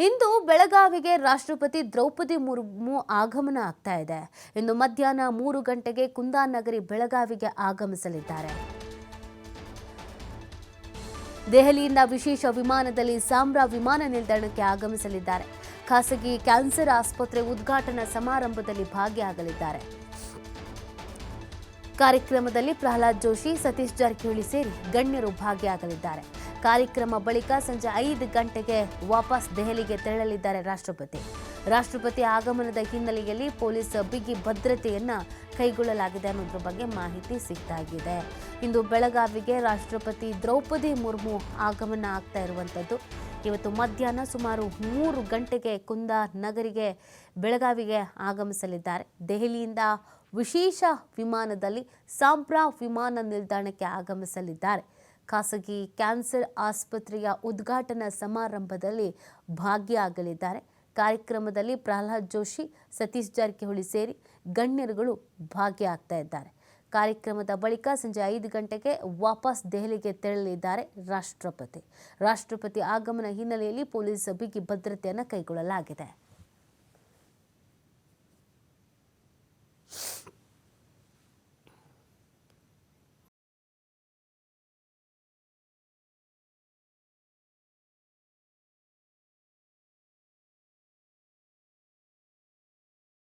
ಇಂದು ಬೆಳಗಾವಿಗೆ ರಾಷ್ಟ್ರಪತಿ ದ್ರೌಪದಿ ಮುರ್ಮು ಆಗಮನ ಆಗ್ತಾ ಇದೆ. ಇಂದು ಮಧ್ಯಾಹ್ನ 3 ಗಂಟೆಗೆ ಕುಂದಾನಗರಿ ಬೆಳಗಾವಿಗೆ ಆಗಮಿಸಲಿದ್ದಾರೆ. ದೆಹಲಿಯಿಂದ ವಿಶೇಷ ವಿಮಾನದಲ್ಲಿ ಸಾಂಬ್ರಾ ವಿಮಾನ ನಿಲ್ದಾಣಕ್ಕೆ ಆಗಮಿಸಲಿದ್ದಾರೆ. ಖಾಸಗಿ ಕ್ಯಾನ್ಸರ್ ಆಸ್ಪತ್ರೆ ಉದ್ಘಾಟನಾ ಸಮಾರಂಭದಲ್ಲಿ ಭಾಗಿಯಾಗಲಿದ್ದಾರೆ. ಕಾರ್ಯಕ್ರಮದಲ್ಲಿ ಪ್ರಹ್ಲಾದ್ ಜೋಶಿ, ಸತೀಶ್ ಜಾರಕಿಹೊಳಿ ಸೇರಿ ಗಣ್ಯರು ಭಾಗಿಯಾಗಲಿದ್ದಾರೆ. ಕಾರ್ಯಕ್ರಮ ಬಳಿಕ ಸಂಜೆ 5 ಗಂಟೆಗೆ ವಾಪಸ್ ದೆಹಲಿಗೆ ತೆರಳಲಿದ್ದಾರೆ ರಾಷ್ಟ್ರಪತಿ ಆಗಮನದ ಹಿನ್ನೆಲೆಯಲ್ಲಿ ಪೊಲೀಸ್ ಬಿಗಿ ಭದ್ರತೆಯನ್ನ ಕೈಗೊಳ್ಳಲಾಗಿದೆ ಅನ್ನೋದ್ರ ಬಗ್ಗೆ ಮಾಹಿತಿ ಸಿಗ್ತಾಗಿದೆ. ಇಂದು ಬೆಳಗಾವಿಗೆ ರಾಷ್ಟ್ರಪತಿ ದ್ರೌಪದಿ ಮುರ್ಮು ಆಗಮನ ಆಗ್ತಾ ಇರುವಂಥದ್ದು. ಇವತ್ತು ಮಧ್ಯಾಹ್ನ ಸುಮಾರು 3 ಗಂಟೆಗೆ ಕುಂದಾನಗರಿಗೆ ಬೆಳಗಾವಿಗೆ ಆಗಮಿಸಲಿದ್ದಾರೆ. ದೆಹಲಿಯಿಂದ ವಿಶೇಷ ವಿಮಾನದಲ್ಲಿ ಸಾಂಬ್ರಾ ವಿಮಾನ ನಿಲ್ದಾಣಕ್ಕೆ ಆಗಮಿಸಲಿದ್ದಾರೆ. ಖಾಸಗಿ ಕ್ಯಾನ್ಸರ್ ಆಸ್ಪತ್ರೆಯ ಉದ್ಘಾಟನಾ ಸಮಾರಂಭದಲ್ಲಿ ಭಾಗಿಯಾಗಲಿದ್ದಾರೆ. ಕಾರ್ಯಕ್ರಮದಲ್ಲಿ ಪ್ರಹ್ಲಾದ್ ಜೋಶಿ, ಸತೀಶ್ ಜಾರಕಿಹೊಳಿ ಸೇರಿ ಗಣ್ಯರುಗಳು ಭಾಗಿಯಾಗ್ತಾ ಇದ್ದಾರೆ. ಕಾರ್ಯಕ್ರಮದ ಬಳಿಕ ಸಂಜೆ 5 ಗಂಟೆಗೆ ವಾಪಸ್ ದೆಹಲಿಗೆ ತೆರಳಲಿದ್ದಾರೆ ರಾಷ್ಟ್ರಪತಿ ಆಗಮನ ಹಿನ್ನೆಲೆಯಲ್ಲಿ ಪೊಲೀಸ್ ಬಿಗಿ ಭದ್ರತೆಯನ್ನು ಕೈಗೊಳ್ಳಲಾಗಿದೆ.